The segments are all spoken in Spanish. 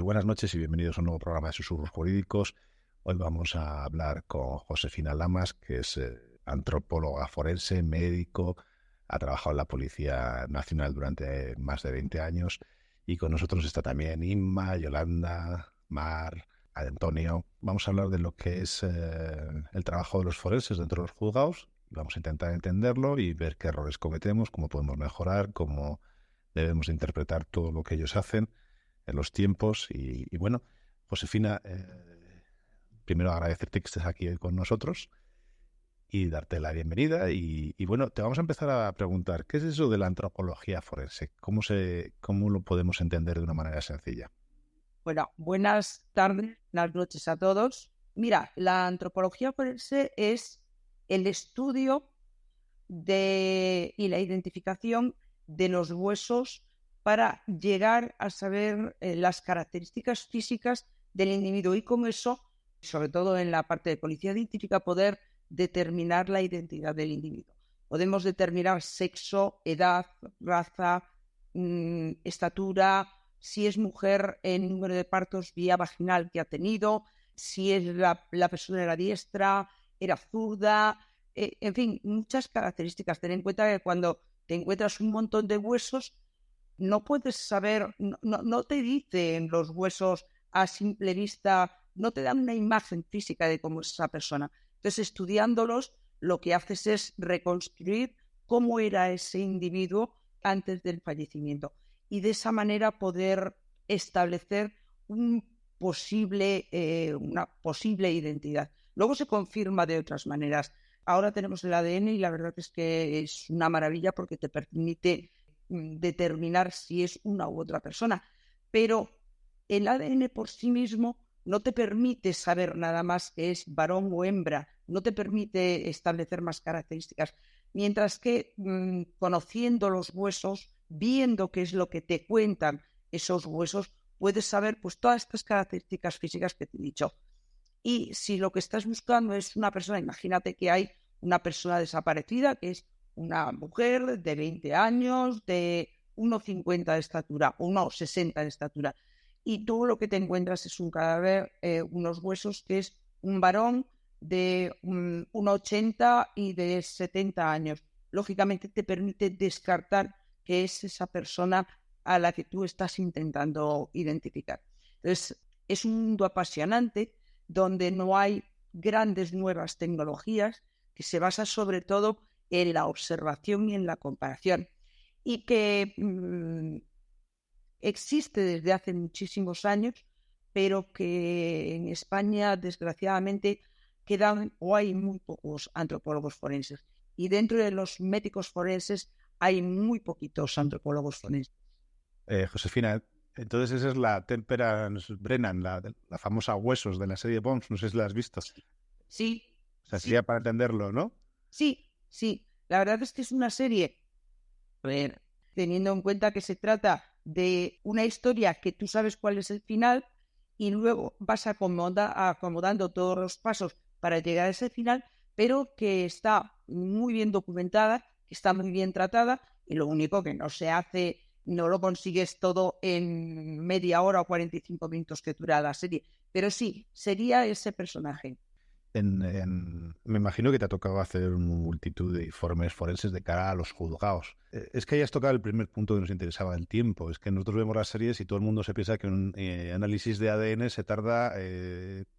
Muy buenas noches y bienvenidos a un nuevo programa de Susurros Jurídicos. Hoy vamos a hablar con Josefina Lamas, que es antropóloga forense, médico, ha trabajado en la Policía Nacional durante más de 20 años y con nosotros está también Inma, Yolanda, Mar, Antonio. Vamos a hablar de lo que es el trabajo de los forenses dentro de los juzgados. Vamos a intentar entenderlo y ver qué errores cometemos, cómo podemos mejorar, cómo debemos interpretar todo lo que ellos hacen en los tiempos. Y bueno, Josefina, primero agradecerte que estés aquí hoy con nosotros y darte la bienvenida. Y bueno, te vamos a empezar a preguntar, ¿qué es eso de la antropología forense? ¿Cómo lo podemos entender de una manera sencilla? Bueno, buenas tardes, buenas noches a todos. Mira, la antropología forense es el estudio y la identificación de los huesos para llegar a saber las características físicas del individuo y con eso, sobre todo en la parte de policía científica, poder determinar la identidad del individuo. Podemos determinar sexo, edad, raza, estatura, si es mujer, el número de partos vía vaginal que ha tenido, si es la persona era diestra, era zurda, en fin, muchas características. Ten en cuenta que cuando te encuentras un montón de huesos, no puedes saber, no te dicen los huesos a simple vista, no te dan una imagen física de cómo es esa persona. Entonces, estudiándolos, lo que haces es reconstruir cómo era ese individuo antes del fallecimiento y de esa manera poder establecer una posible identidad. Luego se confirma de otras maneras. Ahora tenemos el ADN y la verdad es que es una maravilla porque te permite determinar si es una u otra persona. Pero el ADN por sí mismo no te permite saber nada más que es varón o hembra, no te permite establecer más características. Mientras que conociendo los huesos, viendo qué es lo que te cuentan esos huesos, puedes saber pues todas estas características físicas que te he dicho. Y si lo que estás buscando es una persona, imagínate que hay una persona desaparecida, que es una mujer de 20 años, de 1,50 de estatura o 1,60 de estatura, y tú lo que te encuentras es un cadáver, unos huesos, que es un varón de 1,80 y de 70 años. Lógicamente te permite descartar que es esa persona a la que tú estás intentando identificar. Entonces, es un mundo apasionante donde no hay grandes nuevas tecnologías, que se basa sobre todo en la observación y en la comparación, y que existe desde hace muchísimos años, pero que en España, desgraciadamente, quedan o hay muy pocos antropólogos forenses. Y dentro de los médicos forenses hay muy poquitos antropólogos forenses. Josefina, entonces esa es la Temperance Brennan, la famosa Huesos de la serie Bones, no sé si la has visto. Sí, O sea, sí, sería para entenderlo, ¿no? sí, sí. La verdad es que es una serie, a ver, teniendo en cuenta que se trata de una historia que tú sabes cuál es el final y luego vas acomodando todos los pasos para llegar a ese final, pero que está muy bien documentada, que está muy bien tratada, y lo único que no se hace, no lo consigues todo en media hora o 45 minutos que dura la serie, pero sí, sería ese personaje. Me imagino que te ha tocado hacer una multitud de informes forenses de cara a los juzgados. Es que hayas tocado el primer punto que nos interesaba, el tiempo. Es que nosotros vemos las series y todo el mundo se piensa que un análisis de ADN se tarda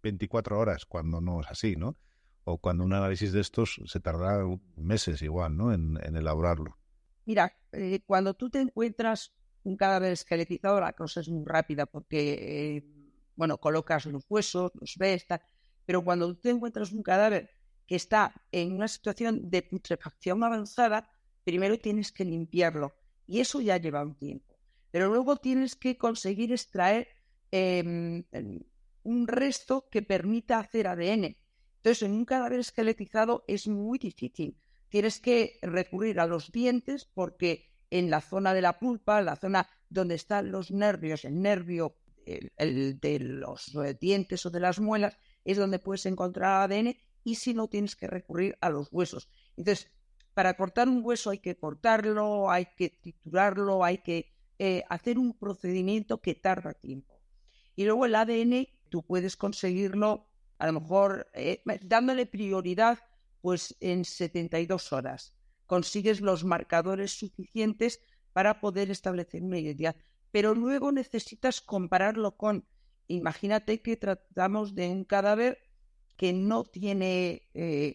24 horas, cuando no es así, ¿no? O cuando un análisis de estos se tarda meses igual, ¿no? En elaborarlo. Mira, cuando tú te encuentras un cadáver esqueletizado, la cosa es muy rápida porque, bueno, colocas los huesos, los ves, tal. Pero cuando tú te encuentras un cadáver que está en una situación de putrefacción avanzada, primero tienes que limpiarlo y eso ya lleva un tiempo. Pero luego tienes que conseguir extraer un resto que permita hacer ADN. Entonces, en un cadáver esqueletizado es muy difícil. Tienes que recurrir a los dientes porque en la zona de la pulpa, la zona donde están los nervios, el nervio el de los dientes o de las muelas, es donde puedes encontrar ADN, y si no, tienes que recurrir a los huesos. Entonces, para cortar un hueso hay que cortarlo, hay que triturarlo, hay que hacer un procedimiento que tarda tiempo. Y luego el ADN tú puedes conseguirlo a lo mejor dándole prioridad pues en 72 horas. Consigues los marcadores suficientes para poder establecer una identidad. Pero luego necesitas compararlo con, imagínate que tratamos de un cadáver que no tiene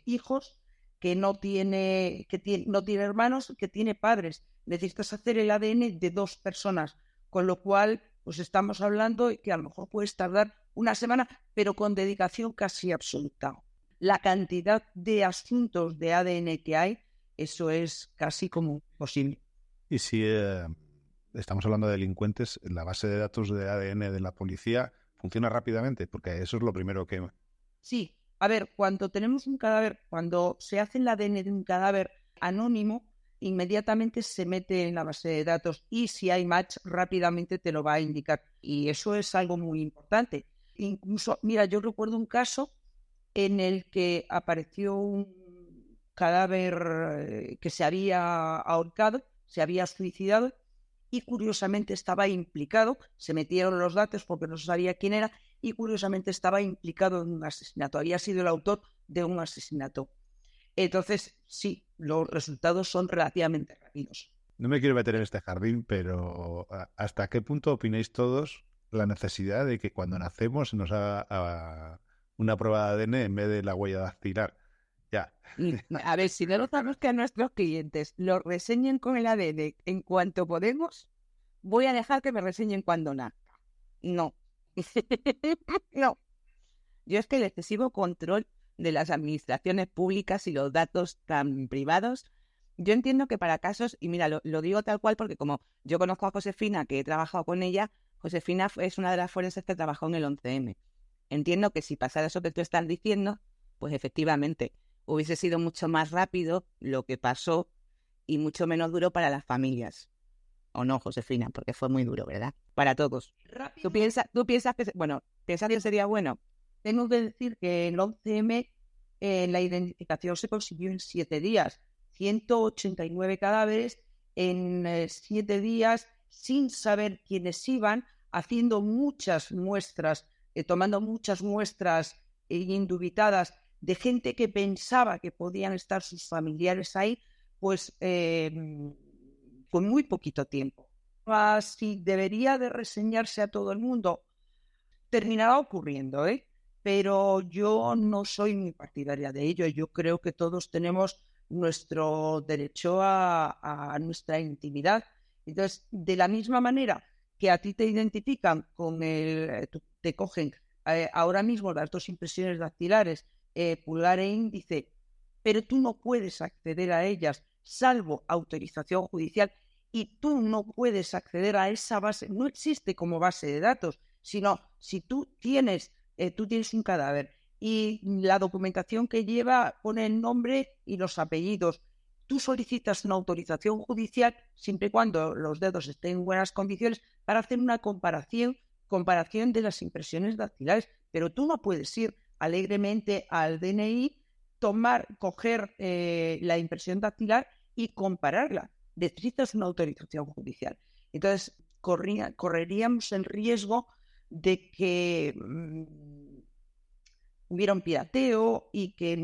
hijos, que no tiene hermanos, que tiene padres. Necesitas hacer el ADN de 2 personas, con lo cual pues estamos hablando de que a lo mejor puedes tardar una semana, pero con dedicación casi absoluta. La cantidad de asuntos de ADN que hay, eso es casi como imposible. Y si estamos hablando de delincuentes, la base de datos de ADN de la policía funciona rápidamente, porque eso es lo primero que... Sí, a ver, cuando tenemos un cadáver, cuando se hace el ADN de un cadáver anónimo, inmediatamente se mete en la base de datos y si hay match, rápidamente te lo va a indicar. Y eso es algo muy importante. Incluso, mira, yo recuerdo un caso en el que apareció un cadáver que se había ahorcado, se había suicidado y curiosamente estaba implicado, se metieron los datos porque no se sabía quién era y curiosamente estaba implicado en un asesinato, había sido el autor de un asesinato. Entonces, sí, los resultados son relativamente rápidos. No me quiero meter en este jardín, pero ¿hasta qué punto opináis todos la necesidad de que cuando nacemos se nos haga una prueba de ADN en vez de la huella dactilar? Ya. A ver, si no notamos que a nuestros clientes lo reseñen con el ADN en cuanto podemos, voy a dejar que me reseñen cuando nazca. No. No. Yo es que el excesivo control de las administraciones públicas y los datos tan privados, yo entiendo que para casos, y mira, lo digo tal cual porque como yo conozco a Josefina, que he trabajado con ella, Josefina es una de las forenses que trabajó en el 11M. Entiendo que si pasara eso que tú estás diciendo, pues efectivamente hubiese sido mucho más rápido lo que pasó y mucho menos duro para las familias. O no, Josefina, porque fue muy duro, ¿verdad? Para todos. ¿Tú piensas que, bueno, piensas que sería bueno? Tengo que decir que el 11M la identificación se consiguió en 7 días. 189 cadáveres en 7 días sin saber quiénes iban, haciendo muchas muestras, tomando muchas muestras indubitadas de gente que pensaba que podían estar sus familiares ahí, pues con muy poquito tiempo. Si debería de reseñarse a todo el mundo, terminará ocurriendo, pero yo no soy muy partidaria de ello. Yo creo que todos tenemos nuestro derecho a nuestra intimidad. Entonces, de la misma manera que a ti te identifican con te cogen ahora mismo las 2 impresiones dactilares, pulgar e índice, pero tú no puedes acceder a ellas salvo autorización judicial y tú no puedes acceder a esa base, no existe como base de datos, sino si tú tienes un cadáver y la documentación que lleva pone el nombre y los apellidos, tú solicitas una autorización judicial siempre y cuando los dedos estén en buenas condiciones para hacer una comparación de las impresiones dactilares, pero tú no puedes ir alegremente al DNI, coger la impresión dactilar y compararla. Necesitas una autorización judicial. Entonces, correríamos el riesgo de que hubiera un pirateo y que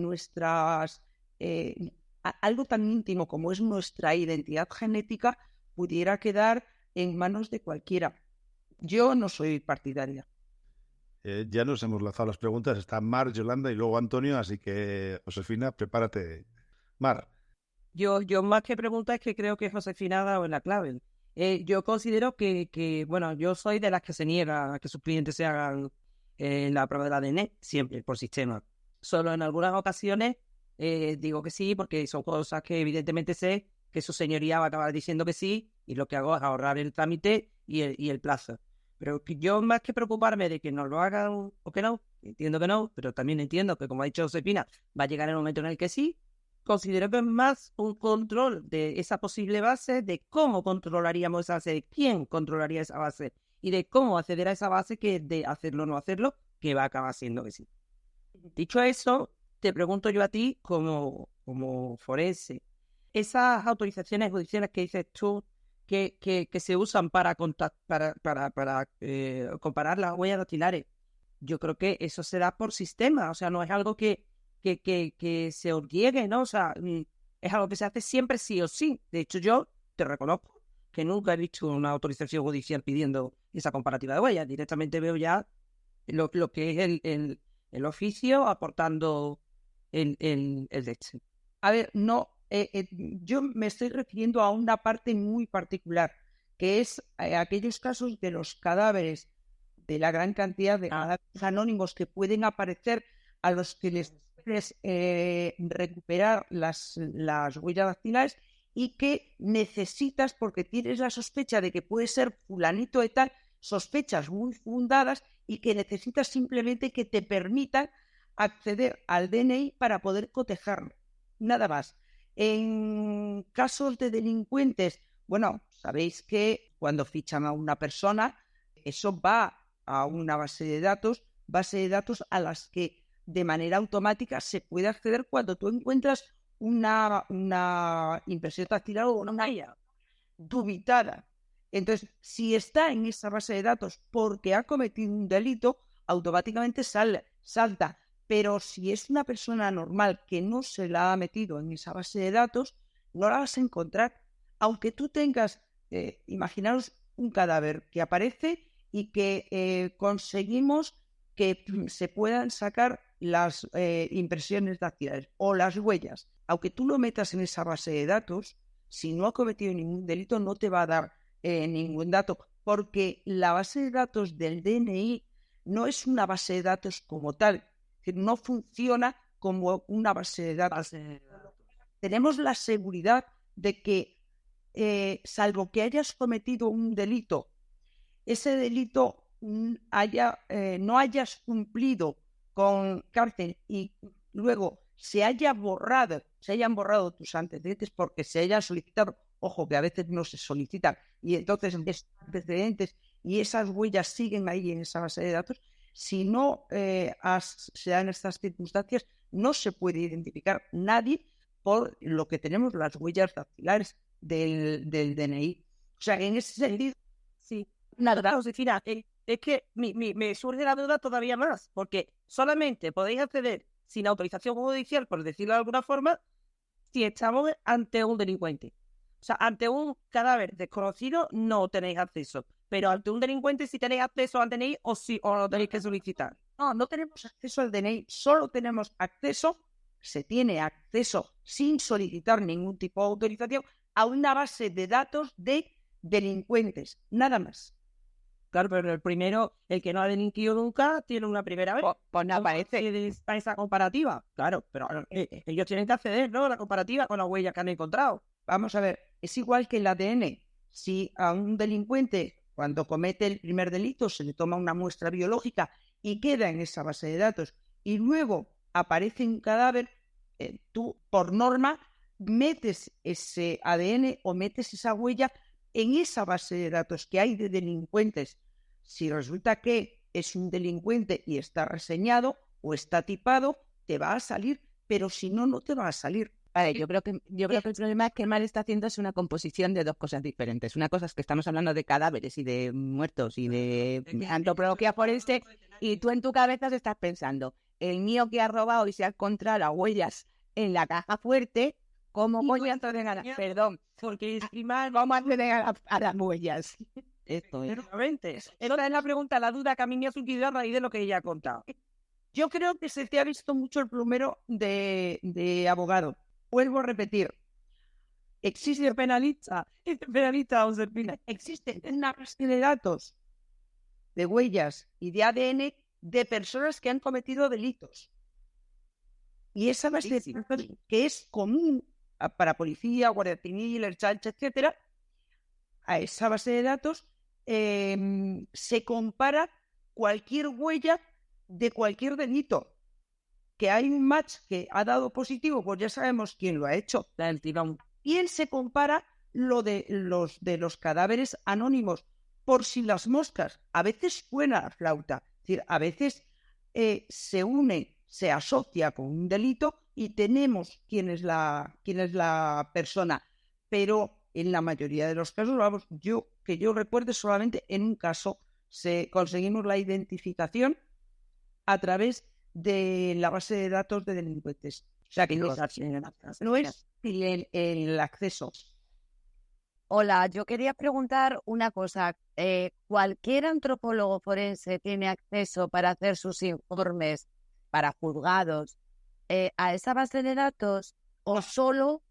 algo tan íntimo como es nuestra identidad genética pudiera quedar en manos de cualquiera. Yo no soy partidaria. Ya nos hemos lanzado las preguntas. Está Mar, Yolanda y luego Antonio, así que, Josefina, prepárate. Mar. Yo más que pregunta es que creo que Josefina ha dado en la clave. Yo considero bueno, yo soy de las que se niega a que sus clientes se hagan la prueba de ADN, siempre, por sistema. Solo en algunas ocasiones digo que sí, porque son cosas que evidentemente sé que su señoría va a acabar diciendo que sí, y lo que hago es ahorrar el trámite y el plazo. Pero que yo más que preocuparme de que nos lo hagan o que no, entiendo que no, pero también entiendo que, como ha dicho Josefina, va a llegar el momento en el que sí. Considero que es más un control de esa posible base, de cómo controlaríamos esa base, de quién controlaría esa base y de cómo acceder a esa base que de hacerlo o no hacerlo, que va a acabar siendo que sí. Dicho eso, te pregunto yo a ti como forense, esas autorizaciones judiciales que dices tú, que se usan para comparar las huellas dactilares, yo creo que eso se da por sistema, o sea, no es algo que se orguegue, ¿no? O sea, es algo que se hace siempre sí o sí. De hecho, yo te reconozco que nunca he visto una autorización judicial pidiendo esa comparativa de huellas. Directamente veo ya lo que es el oficio aportando el derecho. A ver, no, yo me estoy refiriendo a una parte muy particular, que es aquellos casos de los cadáveres, de la gran cantidad de cadáveres anónimos que pueden aparecer, a los que les puedes recuperar las huellas dactilares y que necesitas, porque tienes la sospecha de que puede ser fulanito de tal, sospechas muy fundadas, y que necesitas simplemente que te permitan acceder al DNI para poder cotejarlo. Nada más. En casos de delincuentes, bueno, sabéis que cuando fichan a una persona, eso va a una base de datos a las que de manera automática se puede acceder cuando tú encuentras una impresión dactilar o una huella dubitada. Entonces, si está en esa base de datos porque ha cometido un delito, automáticamente salta. Pero si es una persona normal que no se la ha metido en esa base de datos, no la vas a encontrar. Aunque tú tengas, imaginaos un cadáver que aparece y que conseguimos que se puedan sacar las impresiones dactilares o las huellas. Aunque tú lo metas en esa base de datos, si no ha cometido ningún delito, no te va a dar ningún dato, porque la base de datos del DNI no es una base de datos como tal, es decir, no funciona como una base de datos. Tenemos la seguridad de que, salvo que hayas cometido un delito, ese delito no hayas cumplido con cárcel y luego se hayan borrado tus antecedentes porque se hayan solicitado, ojo, que a veces no se solicitan, y entonces esos antecedentes y esas huellas siguen ahí en esa base de datos. Si no se dan estas circunstancias, no se puede identificar nadie por lo que tenemos las huellas dactilares del DNI. O sea, en ese sentido, sí. Nada, Josefina, es que me surge la duda todavía más, porque solamente podéis acceder sin autorización judicial, por decirlo de alguna forma, si estamos ante un delincuente. O sea, ante un cadáver desconocido no tenéis acceso, pero ante un delincuente sí tenéis acceso al DNI o lo tenéis que solicitar. No tenemos acceso al DNI, solo tenemos acceso, se tiene acceso sin solicitar ningún tipo de autorización a una base de datos de delincuentes, nada más. Claro, pero el primero, el que no ha delinquido nunca, tiene una primera vez. Pues no aparece a esa comparativa. Claro, pero ellos tienen que acceder, ¿no? A la comparativa con las huellas que han encontrado. Vamos a ver, es igual que el ADN. Si a un delincuente, cuando comete el primer delito, se le toma una muestra biológica y queda en esa base de datos, y luego aparece un cadáver, tú, por norma, metes ese ADN o metes esa huella en esa base de datos que hay de delincuentes. Si resulta que es un delincuente y está reseñado o está tipado, te va a salir, pero si no, no te va a salir. Vale, yo creo que el problema que Mar está haciendo es una composición de dos cosas diferentes. Una cosa es que estamos hablando de cadáveres y de muertos y de antropología forense, y tú en tu cabeza estás pensando, el mío que ha robado y se ha encontrado las huellas en la caja fuerte, ¿cómo voy a acceder a las... Perdón, porque ¿cómo acceder a las huellas? Esto es. Esa es la pregunta, la duda que a mí me ha surgido a raíz de lo que ella ha contado. Yo creo que se te ha visto mucho el plumero de abogado. Vuelvo a repetir. Existe penalista, Josefina. Existe una base de datos de huellas y de ADN de personas que han cometido delitos. Y esa base de datos, que es común para policía, guardia civil, el chancha, etcétera, a esa base de datos se compara cualquier huella de cualquier delito. Que hay un match que ha dado positivo, pues ya sabemos quién lo ha hecho. ¿Quién se compara lo de los cadáveres anónimos? Por si las moscas. A veces suena la flauta. Es decir, a veces se une, se asocia con un delito y tenemos quién es la persona. Pero en la mayoría de los casos, vamos, que yo recuerde, solamente en un caso conseguimos la identificación a través de la base de datos de delincuentes. O sea que no es el acceso. Hola, yo quería preguntar una cosa. ¿Cualquier antropólogo forense tiene acceso para hacer sus informes para juzgados a esa base de datos? ¿O solo,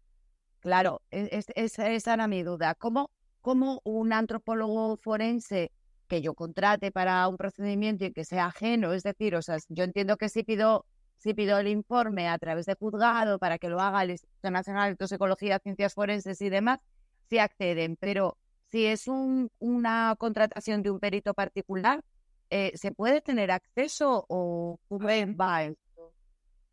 claro, esa era mi duda, ¿cómo un antropólogo forense que yo contrate para un procedimiento y que sea ajeno? Es decir, o sea, yo entiendo que si pido el informe a través de juzgado para que lo haga el Instituto Nacional de Toxicología, Ciencias Forenses y demás, sí acceden, pero si es una contratación de un perito particular, ¿se puede tener acceso o cómo va esto?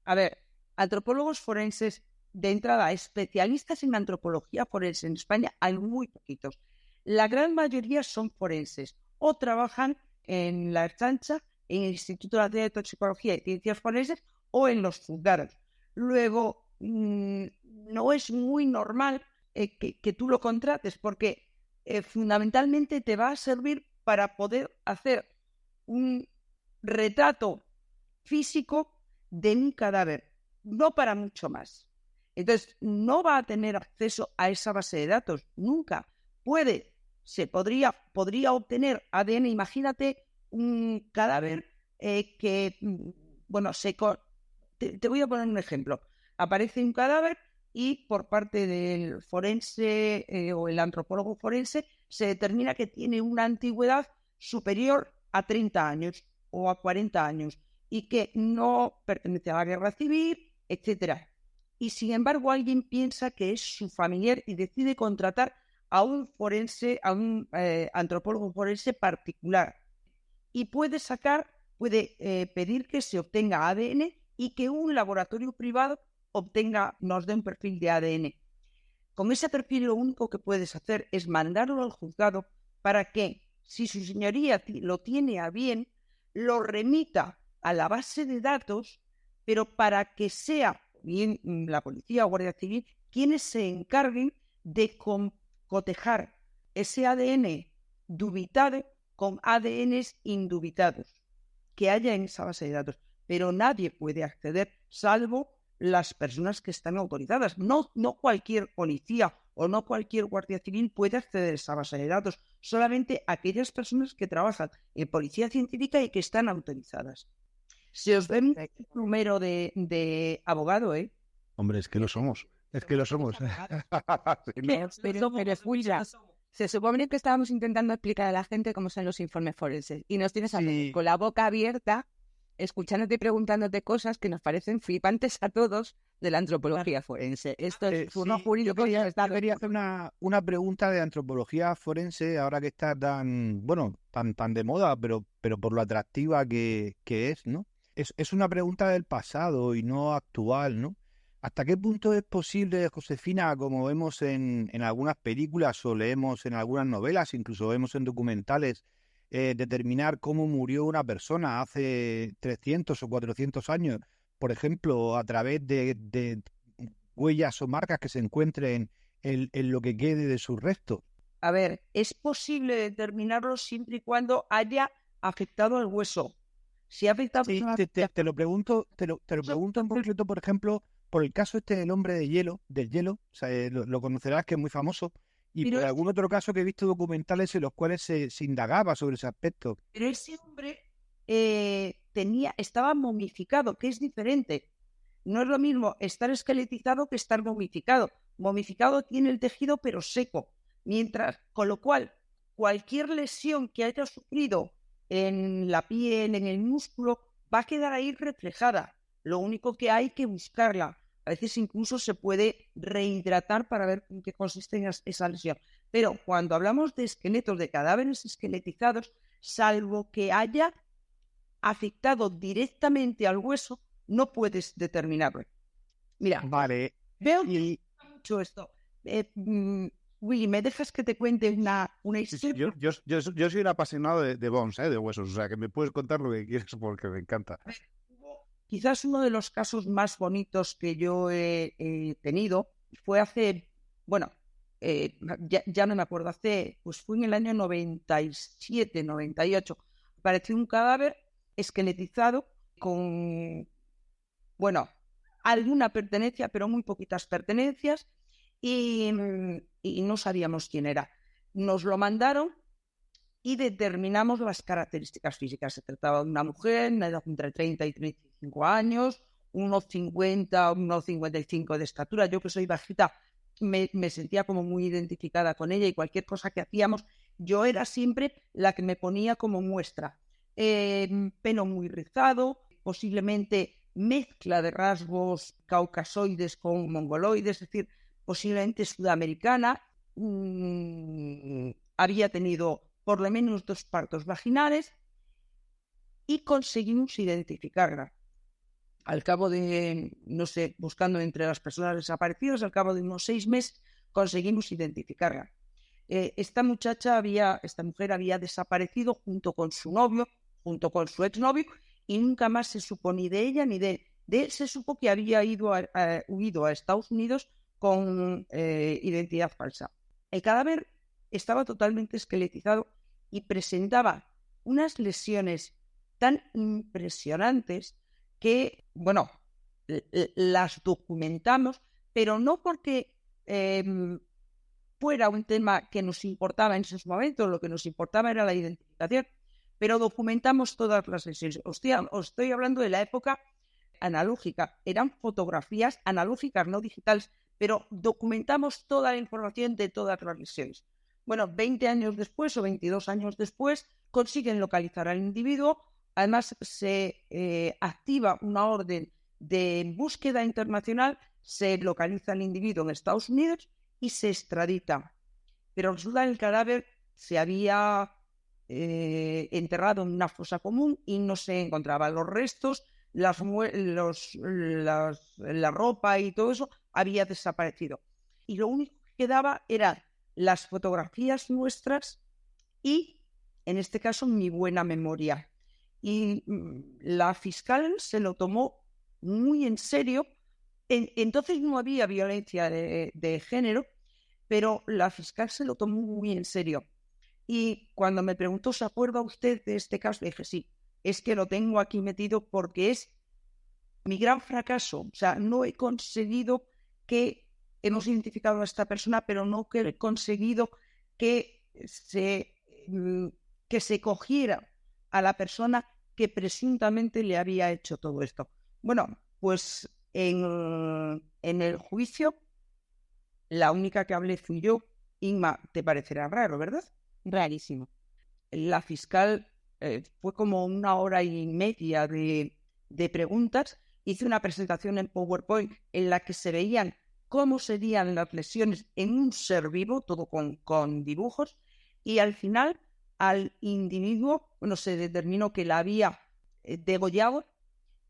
A ver, antropólogos forenses de entrada, especialistas en antropología forense en España hay muy poquitos. La gran mayoría son forenses o trabajan en la Ertzaintza, en el Instituto Nacional de Toxicología y Ciencias Forenses o en los juzgados. Luego, no es muy normal que tú lo contrates porque fundamentalmente te va a servir para poder hacer un retrato físico de un cadáver, no para mucho más. Entonces, no va a tener acceso a esa base de datos, nunca. Podría obtener ADN, imagínate un cadáver que, bueno, te voy a poner un ejemplo. Aparece un cadáver y por parte del forense o el antropólogo forense se determina que tiene una antigüedad superior a 30 años o a 40 años y que no pertenece a la guerra civil, etcétera. Y sin embargo alguien piensa que es su familiar y decide contratar a un forense, a un antropólogo forense particular. Y puede pedir que se obtenga ADN y que un laboratorio privado nos dé un perfil de ADN. Con ese perfil lo único que puedes hacer es mandarlo al juzgado para que, si su señoría lo tiene a bien, lo remita a la base de datos, pero para que sea bien la policía o Guardia Civil quienes se encarguen de cotejar ese ADN dubitado con ADNs indubitados que haya en esa base de datos. Pero nadie puede acceder salvo las personas que están autorizadas. No cualquier policía o no cualquier guardia civil puede acceder a esa base de datos. Solamente aquellas personas que trabajan en policía científica y que están autorizadas. Se os ve un número de abogado, ¿eh? Hombre, es que lo somos. Es que lo somos. Pero escucha, se supone que estábamos intentando explicar a la gente cómo son los informes forenses y nos tienes con la boca abierta, escuchándote y preguntándote cosas que nos parecen flipantes a todos de la antropología forense. Esto es uno jurídico. Yo quería hacer una pregunta de antropología forense, ahora que está tan de moda, pero por lo atractiva que es, ¿no? Es una pregunta del pasado y no actual, ¿no? ¿Hasta qué punto es posible, Josefina, como vemos en algunas películas o leemos en algunas novelas, incluso vemos en documentales, determinar cómo murió una persona hace 300 o 400 años, por ejemplo, a través de huellas o marcas que se encuentren en lo que quede de sus restos? A ver, es posible determinarlo siempre y cuando haya afectado al hueso. Si ha afectado... Sí, te lo pregunto en concreto, por ejemplo, por el caso del hombre del hielo, o sea, lo conocerás, que es muy famoso, y por algún otro caso que he visto documentales en los cuales se indagaba sobre ese aspecto. Pero ese hombre estaba momificado, que es diferente. No es lo mismo estar esqueletizado que estar momificado. Momificado tiene el tejido pero seco, con lo cual cualquier lesión que haya sufrido en la piel, en el músculo, va a quedar ahí reflejada. Lo único que hay que buscarla. A veces incluso se puede rehidratar para ver en qué consiste esa lesión. Pero cuando hablamos de esqueletos, de cadáveres esqueletizados, salvo que haya afectado directamente al hueso, no puedes determinarlo. Mira, vale. Veo mucho esto. Willy, ¿me dejas que te cuente una historia? Yo soy un apasionado de bones, de huesos, o sea que me puedes contar lo que quieras porque me encanta. Quizás uno de los casos más bonitos que yo he tenido fue ya no me acuerdo, pues fue en el año 97, 98, apareció un cadáver esqueletizado con, bueno, alguna pertenencia, pero muy poquitas pertenencias, y no sabíamos quién era. Nos lo mandaron y determinamos las características físicas. Se trataba de una mujer, una edad entre 30 y 35 años, unos 50, unos 55 de estatura. Yo, que soy bajita, me sentía como muy identificada con ella, y cualquier cosa que hacíamos, yo era siempre la que me ponía como muestra. Pelo muy rizado, posiblemente mezcla de rasgos caucasoides con mongoloides, es decir, posiblemente sudamericana. Había tenido por lo menos 2 partos vaginales, y conseguimos identificarla. Al cabo de, no sé, buscando entre las personas desaparecidas, al cabo de unos 6 meses conseguimos identificarla. Esta mujer había desaparecido junto con su novio, junto con su exnovio, y nunca más se supo ni de ella ni de él. Se supo que había huido a Estados Unidos con identidad falsa. El cadáver estaba totalmente esqueletizado y presentaba unas lesiones tan impresionantes que, bueno, las documentamos, pero no porque fuera un tema que nos importaba en esos momentos. Lo que nos importaba era la identificación, pero documentamos todas las lesiones. Os estoy hablando de la época analógica. Eran fotografías analógicas, no digitales, pero documentamos toda la información de todas las lesiones. Bueno, 20 años después o 22 años después consiguen localizar al individuo. Además, se activa una orden de búsqueda internacional, se localiza al individuo en Estados Unidos y se extradita. Pero resulta que el cadáver se había enterrado en una fosa común y no se encontraban los restos, la ropa y todo eso había desaparecido. Y lo único que quedaba eran las fotografías nuestras y, en este caso, mi buena memoria. Y la fiscal se lo tomó muy en serio. Entonces no había violencia de género, pero la fiscal se lo tomó muy en serio. Y cuando me preguntó, ¿se acuerda usted de este caso? Le dije, sí, es que lo tengo aquí metido porque es mi gran fracaso. O sea, no he conseguido que hemos identificado a esta persona, pero no que he conseguido que se cogiera a la persona que presuntamente le había hecho todo esto. Bueno, pues en el juicio, la única que hablé fui yo. Inma, te parecerá raro, ¿verdad? Rarísimo. La fiscal fue como 1 hora y media de preguntas. Hice una presentación en PowerPoint en la que se veían cómo serían las lesiones en un ser vivo, todo con dibujos, y al final al individuo, bueno, se determinó que la había degollado,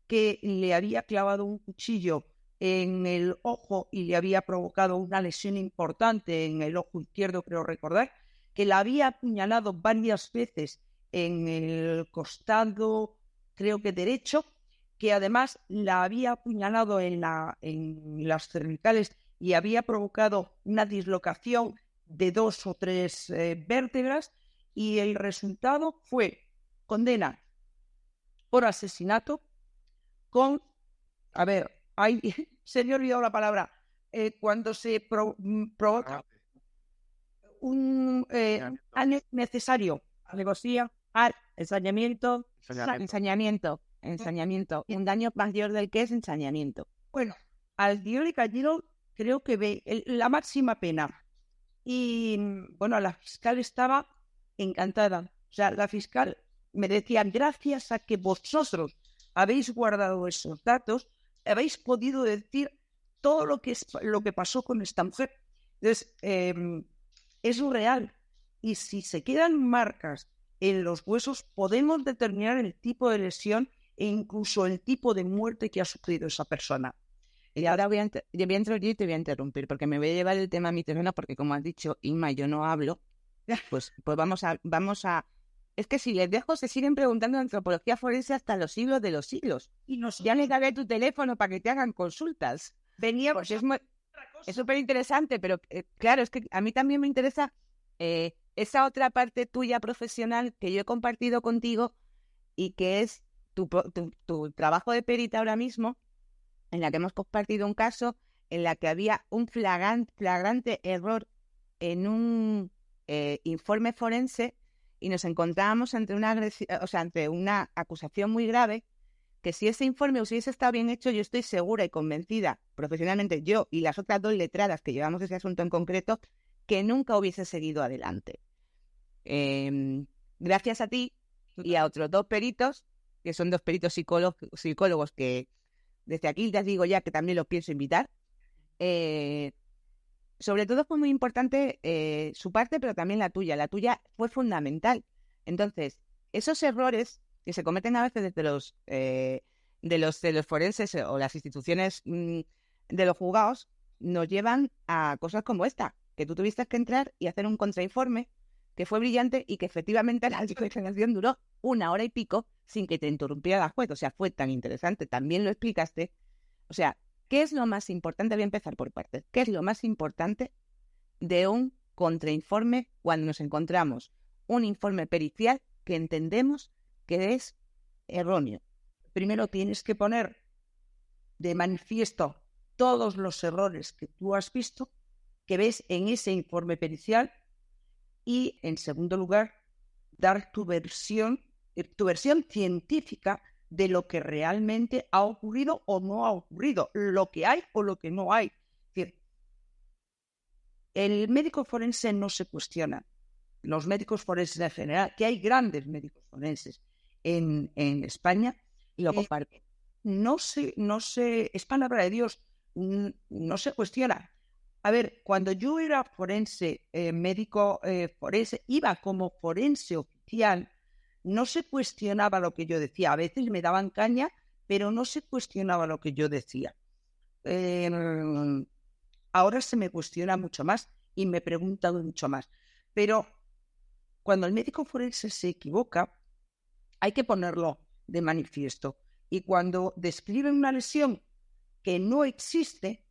que le había clavado un cuchillo en el ojo y le había provocado una lesión importante en el ojo izquierdo, creo recordar, que la había apuñalado varias veces en el costado, creo que derecho, que además la había apuñalado en las cervicales y había provocado una dislocación de 2 o 3 vértebras, y el resultado fue condena por asesinato con, a ver, se me ha olvidado la palabra, cuando se provoca un daño necesario, alevosía, ensañamiento. Ensañamiento. Un daño mayor del que es ensañamiento. Bueno, al tío le cayeron, creo que la máxima pena. Y bueno, la fiscal estaba encantada. O sea, la fiscal me decía, gracias a que vosotros habéis guardado esos datos, habéis podido decir todo lo que pasó con esta mujer. Entonces, es real. Y si se quedan marcas en los huesos, podemos determinar el tipo de lesión e incluso el tipo de muerte que ha sufrido esa persona. Y ahora voy a entrar yo y te voy a interrumpir, porque me voy a llevar el tema a mi terreno, porque como has dicho, Inma, yo no hablo. Pues vamos a... Es que si les dejo, se siguen preguntando de antropología forense hasta los siglos de los siglos. Y ya les daré tu teléfono para que te hagan consultas. Veníamos, Es súper interesante, pero claro, es que a mí también me interesa esa otra parte tuya profesional que yo he compartido contigo y que es tu trabajo de perita ahora mismo, en la que hemos compartido un caso en la que había un flagrante error en un informe forense y nos encontrábamos ante ante una acusación muy grave, que si ese informe hubiese estado bien hecho, yo estoy segura y convencida, profesionalmente yo y las otras 2 letradas que llevamos ese asunto en concreto, que nunca hubiese seguido adelante. Gracias a ti y a otros 2 peritos, que son 2 peritos psicólogos que desde aquí les digo ya que también los pienso invitar. Sobre todo fue muy importante su parte, pero también la tuya. La tuya fue fundamental. Entonces, esos errores que se cometen a veces desde de los forenses o las instituciones de los juzgados nos llevan a cosas como esta, que tú tuviste que entrar y hacer un contrainforme que fue brillante y que efectivamente la declaración duró 1 hora y pico sin que te interrumpiera la juez. O sea, fue tan interesante, también lo explicaste. O sea, ¿qué es lo más importante? Voy a empezar por partes. ¿Qué es lo más importante de un contrainforme cuando nos encontramos un informe pericial que entendemos que es erróneo? Primero tienes que poner de manifiesto todos los errores que tú has visto, que ves en ese informe pericial, y en segundo lugar, dar tu versión científica de lo que realmente ha ocurrido o no ha ocurrido, lo que hay o lo que no hay. Es decir, el médico forense no se cuestiona. Los médicos forenses en general, que hay grandes médicos forenses en España, Y lo comparto. no se, es palabra de Dios, no se cuestiona. A ver, cuando yo era forense, médico forense, iba como forense oficial, no se cuestionaba lo que yo decía. A veces me daban caña, pero no se cuestionaba lo que yo decía. Ahora se me cuestiona mucho más y me preguntan mucho más. Pero cuando el médico forense se equivoca, hay que ponerlo de manifiesto. Y cuando describe una lesión que no existe,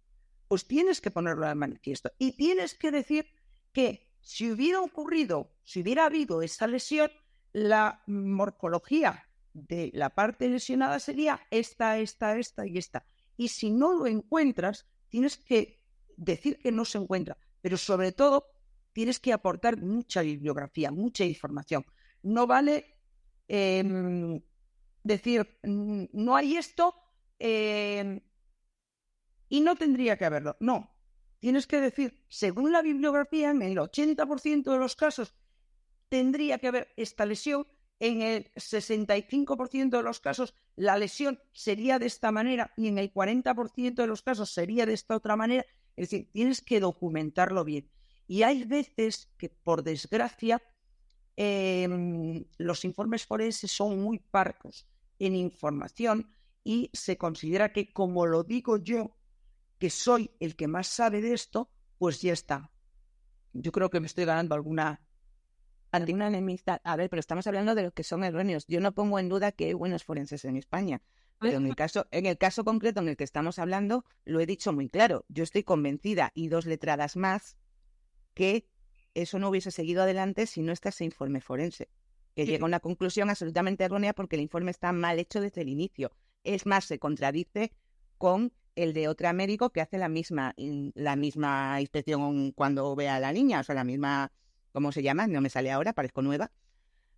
pues tienes que ponerlo de manifiesto. Y tienes que decir que si hubiera habido esa lesión, la morfología de la parte lesionada sería esta y esta. Y si no lo encuentras, tienes que decir que no se encuentra. Pero sobre todo, tienes que aportar mucha bibliografía, mucha información. No vale decir, no hay esto y no tendría que haberlo. No, tienes que decir, según la bibliografía, en el 80% de los casos tendría que haber esta lesión, en el 65% de los casos la lesión sería de esta manera y en el 40% de los casos sería de esta otra manera. Es decir, tienes que documentarlo bien. Y hay veces que, por desgracia, los informes forenses son muy parcos en información y se considera que, como lo digo yo, que soy el que más sabe de esto, pues ya está. Yo creo que me estoy ganando alguna enemistad. A ver, pero estamos hablando de los que son erróneos. Yo no pongo en duda que hay buenos forenses en España. Pero en el caso concreto en el que estamos hablando, lo he dicho muy claro. Yo estoy convencida, y 2 letradas más, que eso no hubiese seguido adelante si no está ese informe forense, que llega a una conclusión absolutamente errónea porque el informe está mal hecho desde el inicio. Es más, se contradice con el de otro médico que hace la misma inspección cuando ve a la niña, o sea, la misma, ¿cómo se llama? No me sale ahora, parezco nueva.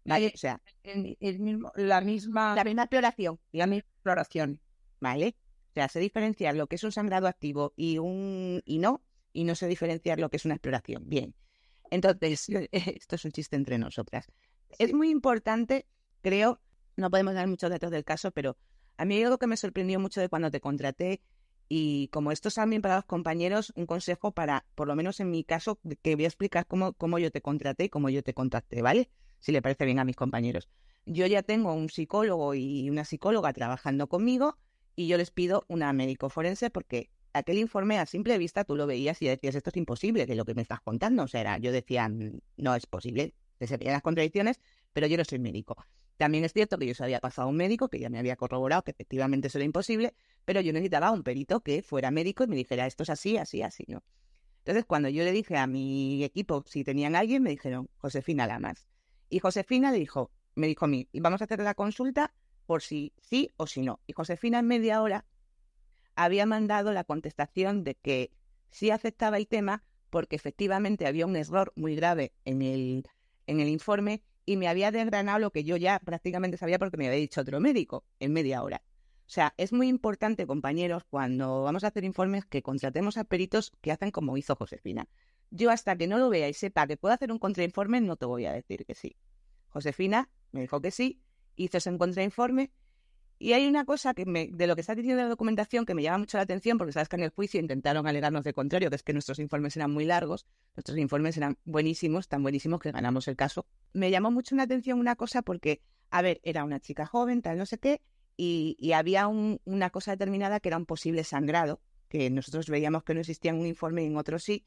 Vale, o sea, la misma exploración. La misma exploración. Vale. O sea, sé diferenciar lo que es un sangrado activo y no sé diferenciar lo que es una exploración. Bien. Entonces, esto es un chiste entre nosotras. Sí. Es muy importante, creo, no podemos dar muchos datos del caso, pero a mí algo que me sorprendió mucho de cuando te contraté, y como esto es también para los compañeros, un consejo para, por lo menos en mi caso, que voy a explicar cómo yo te contraté y cómo yo te contacté, ¿vale? Si le parece bien a mis compañeros. Yo ya tengo un psicólogo y una psicóloga trabajando conmigo y yo les pido una médico forense porque aquel informe a simple vista tú lo veías y decías, esto es imposible, que es lo que me estás contando. O sea, yo decía, no es posible, se veían las contradicciones, pero yo no soy médico. También es cierto que yo se había pasado a un médico que ya me había corroborado que efectivamente eso era imposible, pero yo necesitaba un perito que fuera médico y me dijera esto es así, así, así, ¿no? Entonces, cuando yo le dije a mi equipo si tenían a alguien, me dijeron Josefina Lamas. Y Josefina me dijo a mí, vamos a hacer la consulta por si sí o si no. Y Josefina en media hora había mandado la contestación de que sí aceptaba el tema porque efectivamente había un error muy grave en el informe y me había desgranado lo que yo ya prácticamente sabía porque me había dicho otro médico en media hora. O sea, es muy importante, compañeros, cuando vamos a hacer informes que contratemos a peritos que hacen como hizo Josefina. Yo hasta que no lo vea y sepa que puedo hacer un contrainforme no te voy a decir que sí. Josefina me dijo que sí, hizo ese contrainforme. Y hay una cosa de lo que estás diciendo de la documentación que me llama mucho la atención, porque sabes que en el juicio intentaron alegarnos de contrario, que es que nuestros informes eran muy largos, nuestros informes eran buenísimos, tan buenísimos que ganamos el caso. Me llamó mucho la atención una cosa porque, a ver, era una chica joven, tal no sé qué, y había una cosa determinada que era un posible sangrado, que nosotros veíamos que no existía en un informe y en otro sí,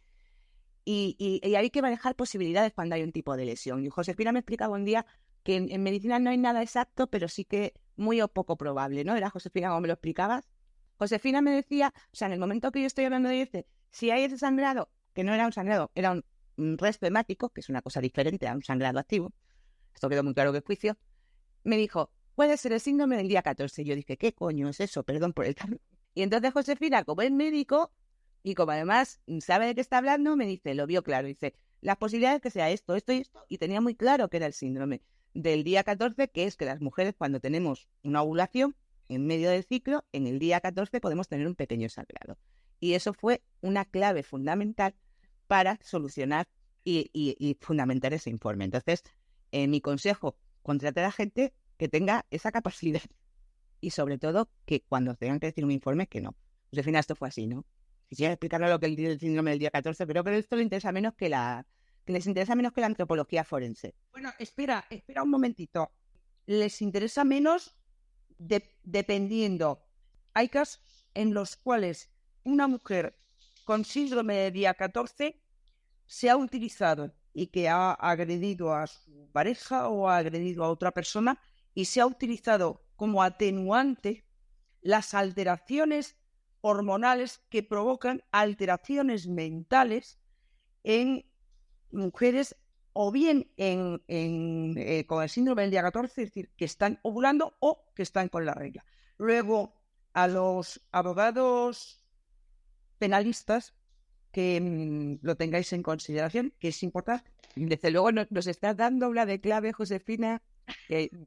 y hay que manejar posibilidades cuando hay un tipo de lesión. Y Josefina me explicaba un día que en medicina no hay nada exacto, pero sí que muy o poco probable, ¿no? Era Josefina como me lo explicabas. Josefina me decía, o sea, en el momento que yo estoy hablando de este, si hay ese sangrado, que no era un sangrado, era un resto hemático, que es una cosa diferente a un sangrado activo, esto quedó muy claro que el juicio, me dijo, puede ser el síndrome del día 14. Yo dije, ¿qué coño es eso? Perdón por el cambio. Y entonces Josefina, como es médico, y como además sabe de qué está hablando, me dice, lo vio claro, dice, las posibilidades que sea esto, esto y esto, y tenía muy claro que era el síndrome del día 14, que es que las mujeres cuando tenemos una ovulación en medio del ciclo, en el día 14 podemos tener un pequeño sangrado. Y eso fue una clave fundamental para solucionar y fundamentar ese informe. Entonces, mi consejo, contrate a la gente que tenga esa capacidad y sobre todo que cuando tengan que decir un informe, que no. Pues al final esto fue así, ¿no? Quisiera explicarle lo que es el síndrome del día 14, pero creo que esto le interesa menos que les interesa menos que la antropología forense. Bueno, espera un momentito. Les interesa menos dependiendo. Hay casos en los cuales una mujer con síndrome de día 14 se ha utilizado y que ha agredido a su pareja o ha agredido a otra persona y se ha utilizado como atenuante las alteraciones hormonales que provocan alteraciones mentales en mujeres o bien con el síndrome del día 14, es decir, que están ovulando o que están con la regla. Luego, a los abogados penalistas, que lo tengáis en consideración, que es importante. Desde luego nos estás dando una de clave, Josefina.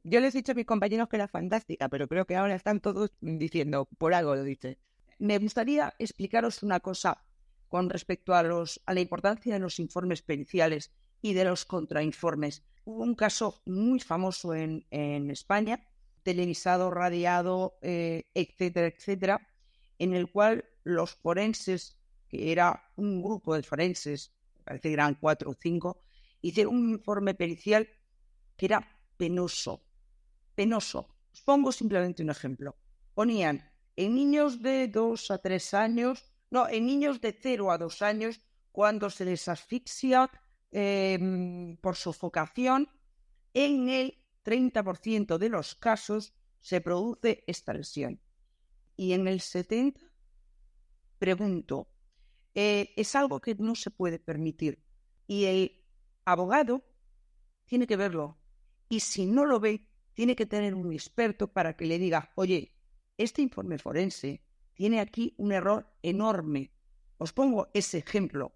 Yo les he dicho a mis compañeros que era fantástica, pero creo que ahora están todos diciendo, por algo lo dice. Me gustaría explicaros una cosa con respecto a la importancia de los informes periciales y de los contrainformes. Hubo un caso muy famoso en España, televisado, radiado, etcétera, etcétera, en el cual los forenses, que era un grupo de forenses, parece que eran 4 o 5, hicieron un informe pericial que era penoso. Os pongo simplemente un ejemplo. Ponían en niños de 2 a 3 años, no, en niños de 0 a 2 años, cuando se les asfixia por sofocación, en el 30% de los casos se produce esta lesión. Y en el 70%, pregunto, es algo que no se puede permitir. Y el abogado tiene que verlo. Y si no lo ve, tiene que tener un experto para que le diga, oye, este informe forense tiene aquí un error enorme. Os pongo ese ejemplo.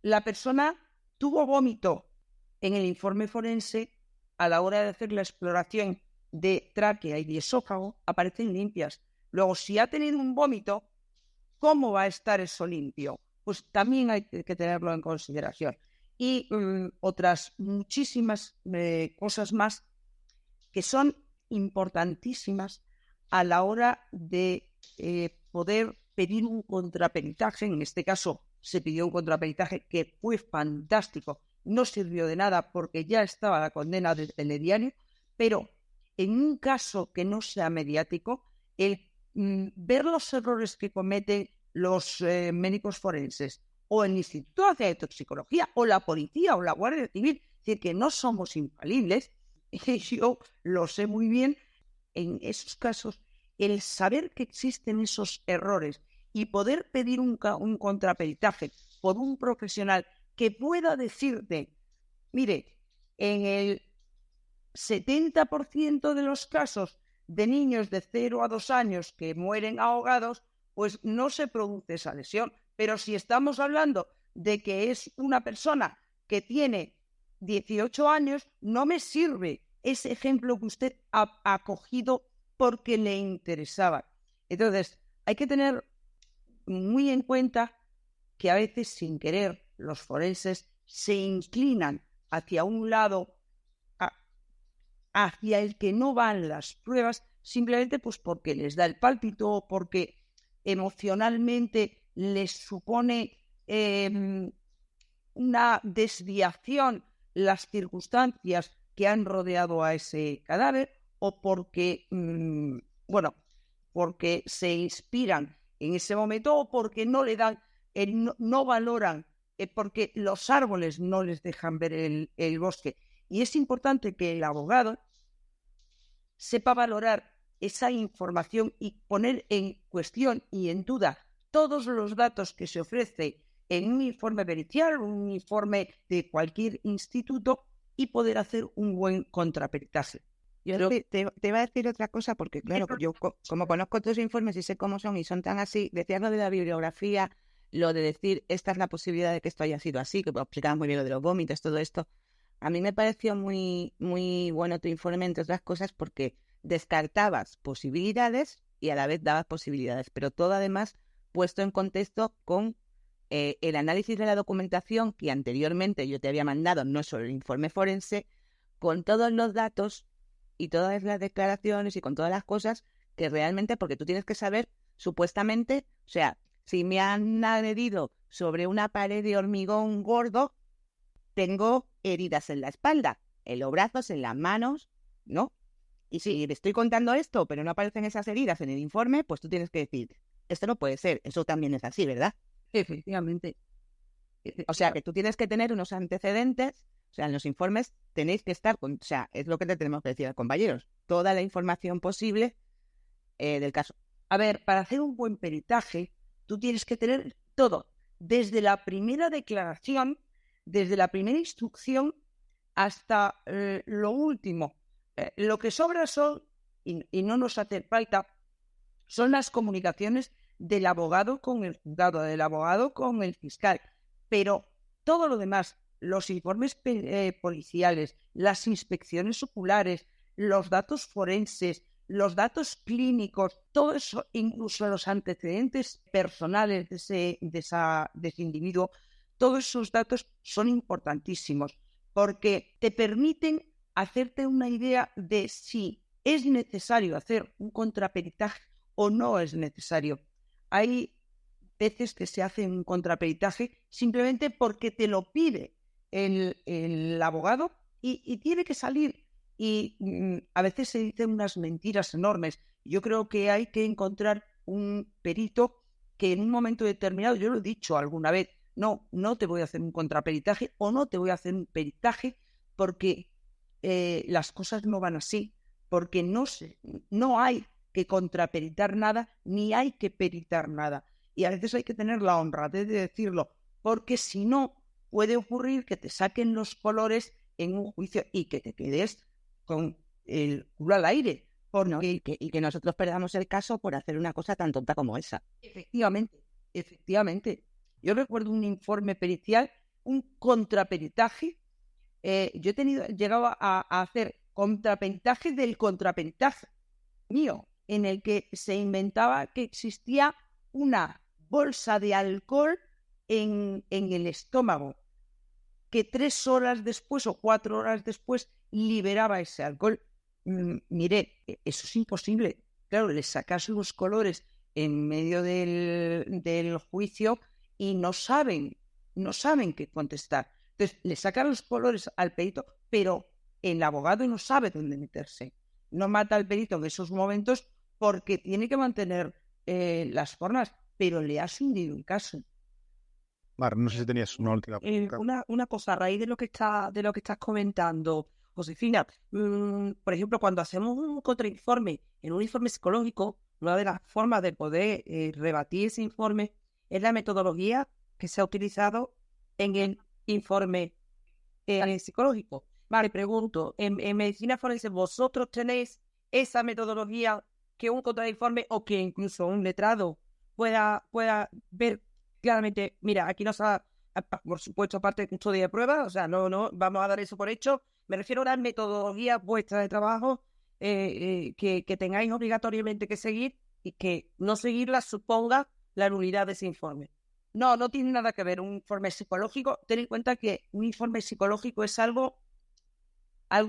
La persona tuvo vómito en el informe forense. A la hora de hacer la exploración de tráquea y de esófago, aparecen limpias. Luego, si ha tenido un vómito, ¿cómo va a estar eso limpio? Pues también hay que tenerlo en consideración. Y otras muchísimas cosas más que son importantísimas a la hora de poder pedir un contraperitaje. En este caso se pidió un contraperitaje que fue fantástico, no sirvió de nada porque ya estaba la condena del telediario, pero en un caso que no sea mediático, el ver los errores que cometen los médicos forenses o el Instituto de Toxicología o la policía o la Guardia Civil, es decir, que no somos infalibles, Y yo lo sé muy bien. En esos casos, el saber que existen esos errores y poder pedir un contraperitaje por un profesional que pueda decirte, mire, en el 70% de los casos de niños de 0 a 2 años que mueren ahogados, pues no se produce esa lesión. Pero si estamos hablando de que es una persona que tiene 18 años, no me sirve ese ejemplo que usted ha cogido porque le interesaba. Entonces, hay que tener muy en cuenta que a veces, sin querer, los forenses se inclinan hacia un lado hacia el que no van las pruebas, simplemente pues porque les da el pálpito o porque emocionalmente les supone una desviación las circunstancias que han rodeado a ese cadáver o porque, porque se inspiran en ese momento o porque no le dan, no valoran, porque los árboles no les dejan ver el bosque. Y es importante que el abogado sepa valorar esa información y poner en cuestión y en duda todos los datos que se ofrece en un informe pericial, un informe de cualquier instituto y poder hacer un buen contraperitaje. Yo te iba a decir otra cosa porque, claro, yo como conozco tus informes y sé cómo son y son tan así, decías lo de la bibliografía, lo de decir, esta es la posibilidad de que esto haya sido así, que explicabas muy bien lo de los vómitos, todo esto. A mí me pareció muy, muy bueno tu informe, entre otras cosas, porque descartabas posibilidades y a la vez dabas posibilidades, pero todo además puesto en contexto con el análisis de la documentación que anteriormente yo te había mandado, no solo el informe forense, con todos los datos y todas las declaraciones y con todas las cosas que realmente, porque tú tienes que saber, supuestamente, o sea, si me han agredido sobre una pared de hormigón gordo, tengo heridas en la espalda, en los brazos, en las manos, ¿no? Y si le estoy contando esto, pero no aparecen esas heridas en el informe, pues tú tienes que decir, esto no puede ser, eso también es así, ¿verdad? Efectivamente. O sea, que tú tienes que tener unos antecedentes, o sea, en los informes tenéis que estar, o sea, es lo que te tenemos que decir, compañeros, toda la información posible del caso. A ver, para hacer un buen peritaje, tú tienes que tener todo, desde la primera declaración, desde la primera instrucción hasta lo último. Lo que sobra son, y no nos hace falta, son las comunicaciones del abogado con el juzgado, del abogado con el fiscal. Pero todo lo demás, los informes policiales, las inspecciones oculares, los datos forenses, los datos clínicos, todo eso, incluso los antecedentes personales de ese individuo, todos esos datos son importantísimos porque te permiten hacerte una idea de si es necesario hacer un contraperitaje o no es necesario. Hay veces que se hace un contraperitaje simplemente porque te lo pide el abogado y tiene que salir. Y a veces se dicen unas mentiras enormes. Yo creo que hay que encontrar un perito que en un momento determinado, yo lo he dicho alguna vez, no te voy a hacer un contraperitaje o no te voy a hacer un peritaje porque las cosas no van así, porque no hay que contraperitar nada ni hay que peritar nada. Y a veces hay que tener la honradez de decirlo, porque si no, puede ocurrir que te saquen los colores en un juicio y que te quedes con el culo al aire. No, y que nosotros perdamos el caso por hacer una cosa tan tonta como esa. Efectivamente. Yo recuerdo un informe pericial, un contraperitaje. Yo he llegado a hacer contraperitaje del contraperitaje mío, en el que se inventaba que existía una bolsa de alcohol en el estómago, que 3 horas después o 4 horas después liberaba ese alcohol. Mire, eso es imposible. Claro, le sacas los colores en medio del juicio y no saben qué contestar. Entonces, le sacan los colores al perito, pero el abogado no sabe dónde meterse. No mata al perito en esos momentos porque tiene que mantener las formas, pero le has hundido el caso. Mar, no sé si tenías una última pregunta. Una cosa, a raíz de lo que estás comentando, Josefina, por ejemplo, cuando hacemos un contrainforme en un informe psicológico, una de las formas de poder rebatir ese informe es la metodología que se ha utilizado en el informe psicológico. Vale, pregunto, en medicina forense, ¿vosotros tenéis esa metodología que un contrainforme o que incluso un letrado pueda ver claramente? Mira, aquí nos ha, por supuesto, aparte de custodia de pruebas, o sea, no, vamos a dar eso por hecho. Me refiero a una metodología vuestra de trabajo que tengáis obligatoriamente que seguir y que no seguirla suponga la nulidad de ese informe. No tiene nada que ver un informe psicológico. Ten en cuenta que un informe psicológico es algo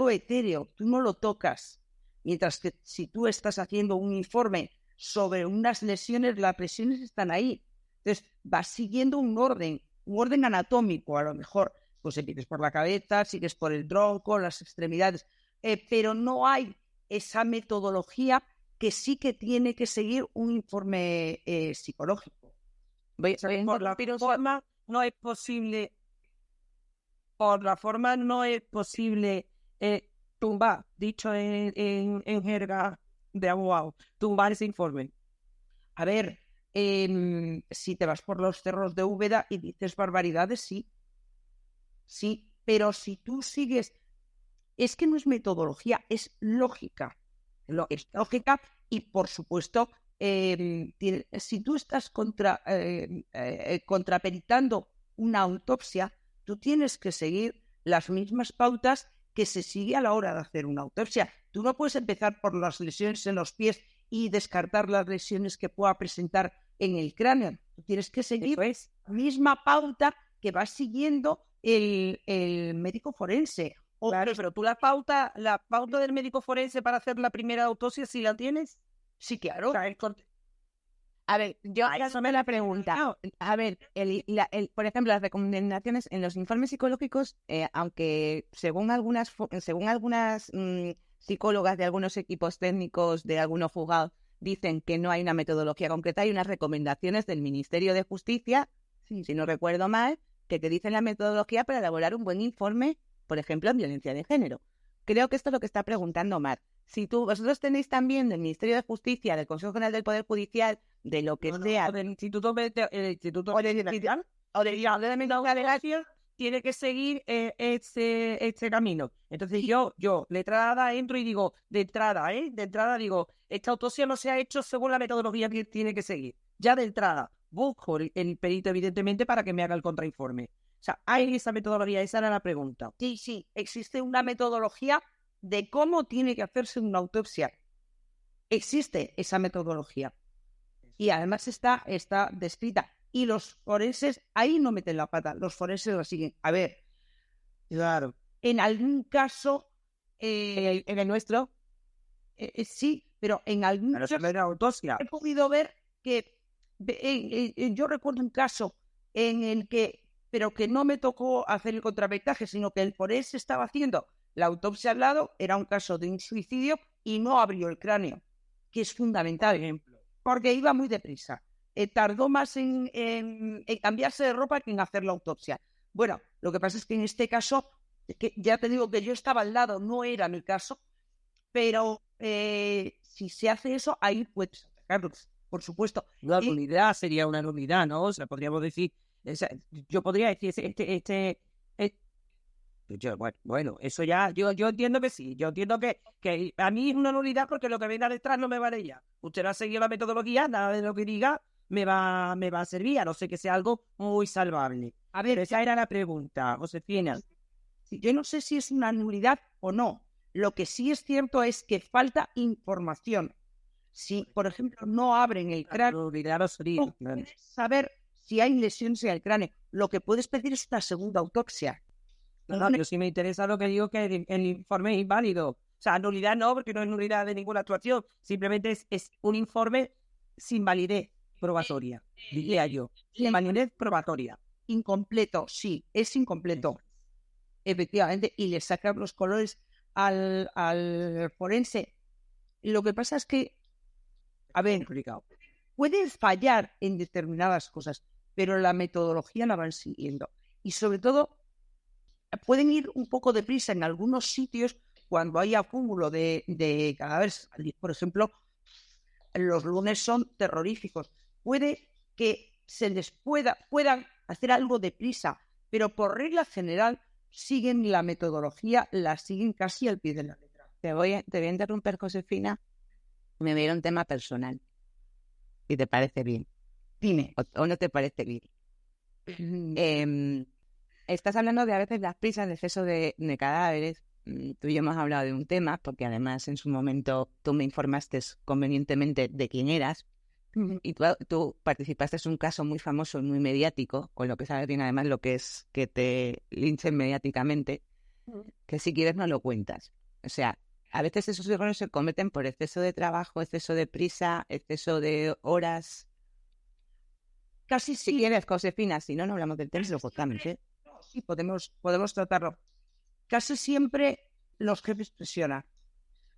etéreo, tú no lo tocas. Mientras que si tú estás haciendo un informe sobre unas lesiones, las lesiones están ahí. Entonces, vas siguiendo un orden anatómico, a lo mejor. Pues empiezas por la cabeza, sigues por el tronco, las extremidades. Pero no hay esa metodología que sí que tiene que seguir un informe psicológico. Por la forma no es posible, tumbar, dicho en jerga de abogado, tumbar ese informe. A ver, si te vas por los cerros de Úbeda y dices barbaridades, sí, pero si tú sigues, es que no es metodología, es lógica. Es lógica y, por supuesto, si tú estás contraperitando una autopsia, tú tienes que seguir las mismas pautas que se sigue a la hora de hacer una autopsia. Tú no puedes empezar por las lesiones en los pies y descartar las lesiones que pueda presentar en el cráneo. Tú tienes que seguir la misma pauta que va siguiendo el médico forense. Claro, pero tú la pauta del médico forense para hacer la primera autopsia, ¿sí la tienes? Sí, claro. A ver, yo hazme la pregunta. A ver, por ejemplo, las recomendaciones en los informes psicológicos, aunque según algunas psicólogas de algunos equipos técnicos de algunos juzgados dicen que no hay una metodología concreta, hay unas recomendaciones del Ministerio de Justicia, si no recuerdo mal, que te dicen la metodología para elaborar un buen informe, por ejemplo, en violencia de género. Creo que esto es lo que está preguntando Mar. Si vosotros tenéis también del Ministerio de Justicia, del Consejo General del Poder Judicial, de lo que sea, o del Instituto o del Delegación, tiene que seguir este camino. Entonces yo, letrada, entro y digo, de entrada digo, esta autopsia no se ha hecho según la metodología que tiene que seguir. Ya de entrada, busco el perito, evidentemente, para que me haga el contrainforme. O sea, hay esa metodología, esa era la pregunta. Sí, existe una metodología de cómo tiene que hacerse una autopsia. Existe esa metodología. Y además está descrita. Y los forenses ahí no meten la pata. Los forenses la siguen. A ver. Claro. En algún caso. en el nuestro. Sí, pero en algún caso autopsia. He podido ver que. Yo recuerdo un caso en el que. Pero que no me tocó hacer el contraventaje, sino que el forense estaba haciendo la autopsia al lado, era un caso de un suicidio y no abrió el cráneo, que es fundamental, porque iba muy deprisa. Tardó más en cambiarse de ropa que en hacer la autopsia. Bueno, lo que pasa es que en este caso, que ya te digo que yo estaba al lado, no era mi caso, pero si se hace eso, ahí puedes atacarlos, por supuesto. La nulidad sería una nulidad, ¿no? O sea, podríamos decir... yo podría decir bueno, eso ya, yo entiendo que sí, yo entiendo que a mí es una nulidad porque lo que venga detrás no me vale ya. Usted no ha seguido la metodología, nada de lo que diga me va a servir, a no ser que sea algo muy salvable. A ver, esa era la pregunta, Josefina. Yo no sé si es una nulidad o no. Lo que sí es cierto es que falta información. Si, por ejemplo, no abren el cráneo, no puedes saber si hay lesiones en el cráneo. Lo que puedes pedir es una segunda autopsia. No, yo sí me interesa lo que digo, que el informe es inválido. O sea, nulidad no, porque no es nulidad de ninguna actuación. Simplemente es un informe sin validez probatoria, diría yo. Sin validez probatoria. Incompleto, sí, es incompleto. Efectivamente, y le sacan los colores al forense. Lo que pasa es que, a ver, pueden fallar en determinadas cosas, pero la metodología la van siguiendo. Y sobre todo, pueden ir un poco deprisa en algunos sitios cuando hay acúmulo de cadáveres. Por ejemplo, los lunes son terroríficos. Puede que se les puedan hacer algo deprisa, pero por regla general siguen la metodología, la siguen casi al pie de la letra. Te voy a interrumpir, Josefina. Me viene un tema personal. Si te parece bien. Dime. O no te parece bien. Estás hablando de a veces las prisas, el exceso de cadáveres. Tú y yo hemos hablado de un tema, porque además en su momento tú me informaste convenientemente de quién eras. Y tú participaste en un caso muy famoso, muy mediático, con lo que sabes bien además lo que es que te linchen mediáticamente, que si quieres no lo cuentas. O sea, a veces esos errores se cometen por exceso de trabajo, exceso de prisa, exceso de horas. Casi si quieres, Josefina, si no, no hablamos del tema, lo cortamos, ¿eh? Sí, podemos tratarlo. Casi siempre los jefes presionan.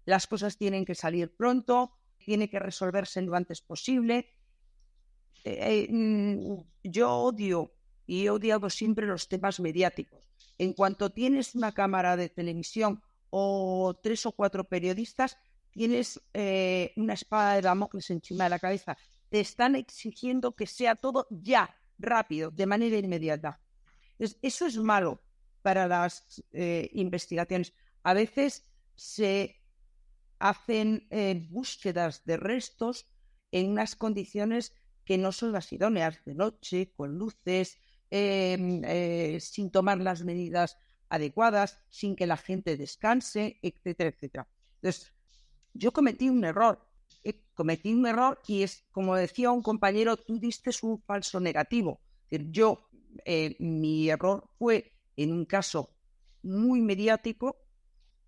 Las cosas tienen que salir pronto, tiene que resolverse lo antes posible. Yo odio y he odiado siempre los temas mediáticos. En cuanto tienes una cámara de televisión o 3 o 4 periodistas, tienes una espada de Damocles encima de la cabeza. Te están exigiendo que sea todo ya, rápido, de manera inmediata. Entonces, eso es malo para las investigaciones. A veces se hacen búsquedas de restos en unas condiciones que no son las idóneas, de noche, con luces, sin tomar las medidas adecuadas, sin que la gente descanse, etcétera, etcétera. Entonces, yo cometí un error y es, como decía un compañero, tú diste un falso negativo. Es decir, mi error fue en un caso muy mediático.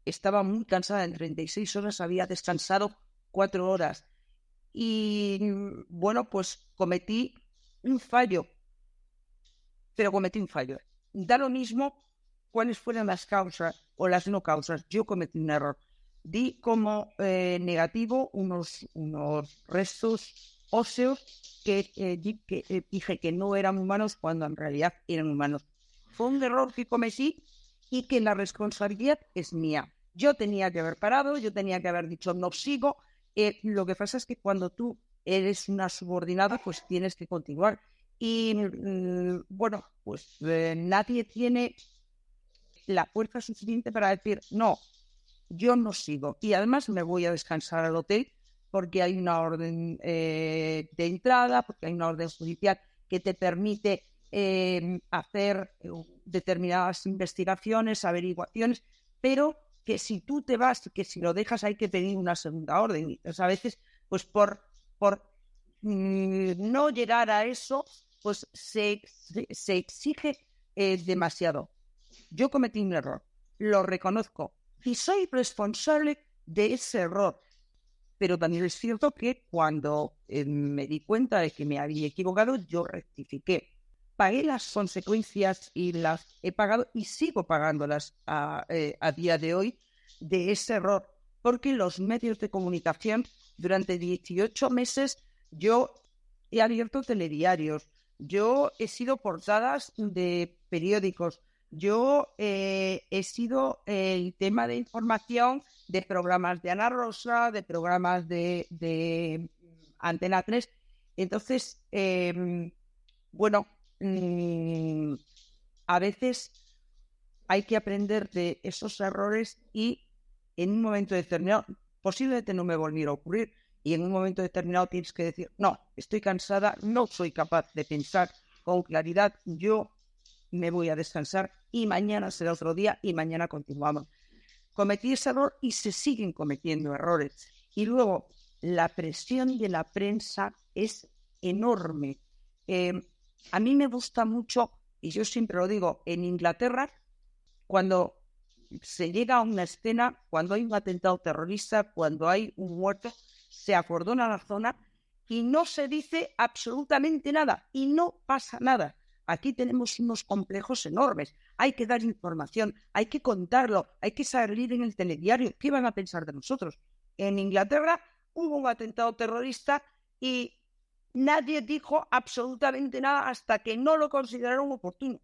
Estaba muy cansada, en 36 horas había descansado 4 horas. Y bueno, pues cometí un fallo. Da lo mismo cuáles fueran las causas o las no causas. Yo cometí un error. Di como negativo unos restos óseos que dije que no eran humanos cuando en realidad eran humanos. Fue un error que cometí y que la responsabilidad es mía. Yo tenía que haber parado, yo tenía que haber dicho no sigo. Lo que pasa es que cuando tú eres una subordinada, pues tienes que continuar. Y bueno, pues nadie tiene la fuerza suficiente para decir no, yo no sigo. Y además me voy a descansar al hotel porque hay una orden de entrada, porque hay una orden judicial que te permite hacer determinadas investigaciones, averiguaciones, pero que si tú te vas, que si lo dejas hay que pedir una segunda orden. Entonces, a veces, pues por no llegar a eso, pues se exige demasiado. Yo cometí un error, lo reconozco y soy responsable de ese error. Pero también es cierto que cuando me di cuenta de que me había equivocado, yo rectifiqué. Pagué las consecuencias y las he pagado y sigo pagándolas a día de hoy de ese error. Porque los medios de comunicación, durante 18 meses, yo he abierto telediarios, yo he sido portadas de periódicos, yo he sido el tema de información de programas de Ana Rosa, de programas de Antena 3. Entonces, bueno, a veces hay que aprender de esos errores y en un momento determinado, posiblemente no me volviera a ocurrir, y en un momento determinado tienes que decir, no, estoy cansada, no soy capaz de pensar con claridad, yo me voy a descansar y mañana será otro día y mañana continuamos. Cometí ese error y se siguen cometiendo errores. Y luego, la presión de la prensa es enorme. A mí me gusta mucho, y yo siempre lo digo, en Inglaterra, cuando se llega a una escena, cuando hay un atentado terrorista, cuando hay un muerto, se acordona la zona y no se dice absolutamente nada y no pasa nada. Aquí tenemos unos complejos enormes. Hay que dar información, hay que contarlo, hay que salir en el telediario. ¿Qué van a pensar de nosotros? En Inglaterra hubo un atentado terrorista y nadie dijo absolutamente nada hasta que no lo consideraron oportuno.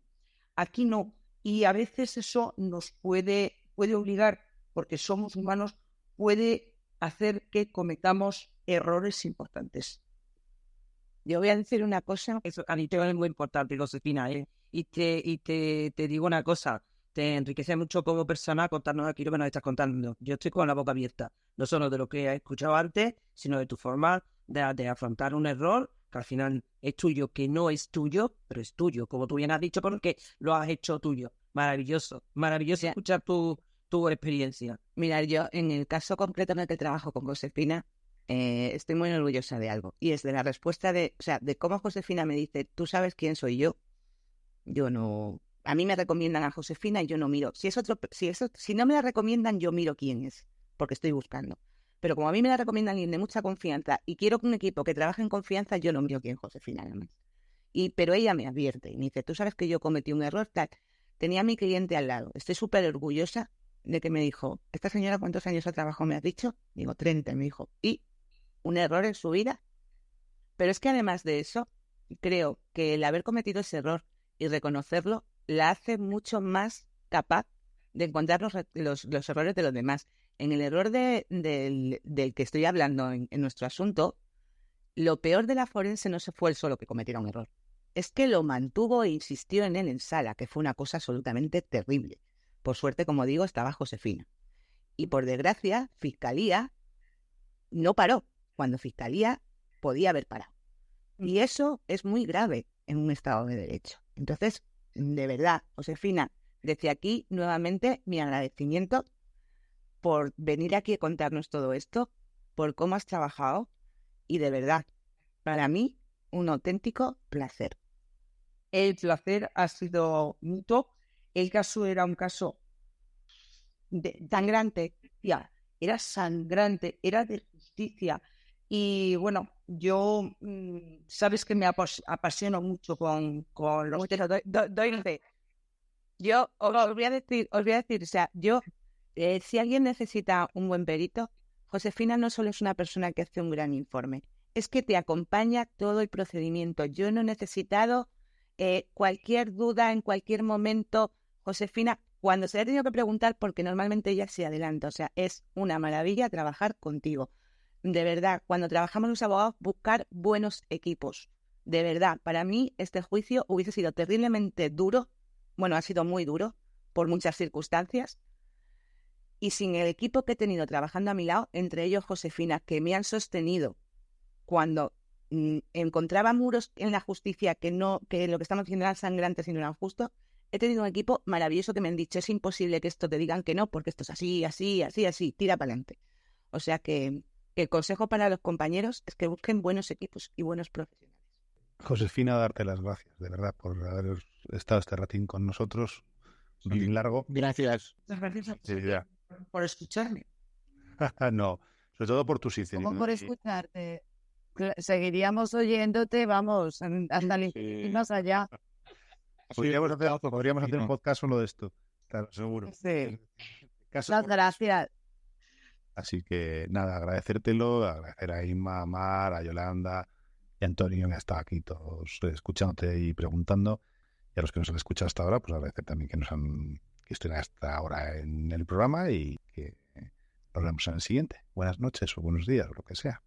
Aquí no. Y a veces eso nos puede obligar, porque somos humanos, puede hacer que cometamos errores importantes. Yo voy a decir una cosa. Eso a mí te es muy importante, Josefina, ¿eh? Y te digo una cosa, te enriquece mucho como persona contarnos aquí lo que nos estás contando. Yo estoy con la boca abierta, no solo de lo que he escuchado antes, sino de tu forma de afrontar un error que al final es tuyo, que no es tuyo, pero es tuyo, como tú bien has dicho, porque lo has hecho tuyo. Maravilloso, maravilloso Ya. escuchar tu experiencia. Mira, yo en el caso concreto en el que trabajo con Josefina, estoy muy orgullosa de algo. Y es de la respuesta de cómo Josefina me dice, ¿tú sabes quién soy yo? Yo no. A mí me recomiendan a Josefina y yo no miro. Si no me la recomiendan, yo miro quién es, porque estoy buscando. Pero como a mí me la recomiendan alguien de mucha confianza y quiero un equipo que trabaje en confianza, yo no miro quién es Josefina, nada más. Pero ella me advierte y me dice, tú sabes que yo cometí un error, tal. Tenía a mi cliente al lado. Estoy súper orgullosa de que me dijo, ¿esta señora cuántos años ha trabajado? Me has dicho. Digo, 30. Me dijo, ¿y un error en su vida? Pero es que además de eso, creo que el haber cometido ese error y reconocerlo la hace mucho más capaz de encontrar los errores de los demás. En el error del que estoy hablando en nuestro asunto, lo peor de la forense no se fue el solo que cometiera un error. Es que lo mantuvo e insistió en él en sala, que fue una cosa absolutamente terrible. Por suerte, como digo, estaba Josefina. Y por desgracia, Fiscalía no paró, cuando Fiscalía podía haber parado. Y eso es muy grave en un Estado de Derecho. Entonces, de verdad, Josefina, desde aquí, nuevamente, mi agradecimiento por venir aquí a contarnos todo esto, por cómo has trabajado y, de verdad, para mí, un auténtico placer. El placer ha sido mutuo. El caso era un caso sangrante, ya, era sangrante, era de justicia. Y bueno, yo, sabes que me apasiono mucho con los temas. Doy fe. Yo os voy a decir, o sea, si alguien necesita un buen perito, Josefina no solo es una persona que hace un gran informe, es que te acompaña todo el procedimiento. Yo no he necesitado cualquier duda en cualquier momento. Josefina, cuando se le ha tenido que preguntar, porque normalmente ella se adelanta, o sea, es una maravilla trabajar contigo. De verdad, cuando trabajamos los abogados, buscar buenos equipos. De verdad, para mí este juicio hubiese sido terriblemente duro. Bueno, ha sido muy duro por muchas circunstancias. Y sin el equipo que he tenido trabajando a mi lado, entre ellos Josefina, que me han sostenido cuando encontraba muros en la justicia que lo que estamos haciendo eran sangrantes y no eran justos, he tenido un equipo maravilloso que me han dicho, es imposible que esto te digan que no, porque esto es así, así, así, así, tira para adelante. O sea que el consejo para los compañeros es que busquen buenos equipos y buenos profesionales. Josefina, darte las gracias, de verdad, por haber estado este ratín con nosotros. Bien largo. Gracias. Muchas gracias Sí, ya. por escucharme. No, sobre todo por tu sinceridad. Como por escucharte. Seguiríamos oyéndote, vamos, hasta el infinito y más allá. Podríamos hacer un podcast solo de esto, claro, seguro. Sí. Caso Muchas gracias. Así que nada, agradecértelo, agradecer a Inma, a Mar, a Yolanda y a Antonio, que han estado aquí todos escuchándote y preguntando. Y a los que nos han escuchado hasta ahora, pues agradecer también que estén hasta ahora en el programa y que nos vemos en el siguiente. Buenas noches o buenos días, o lo que sea.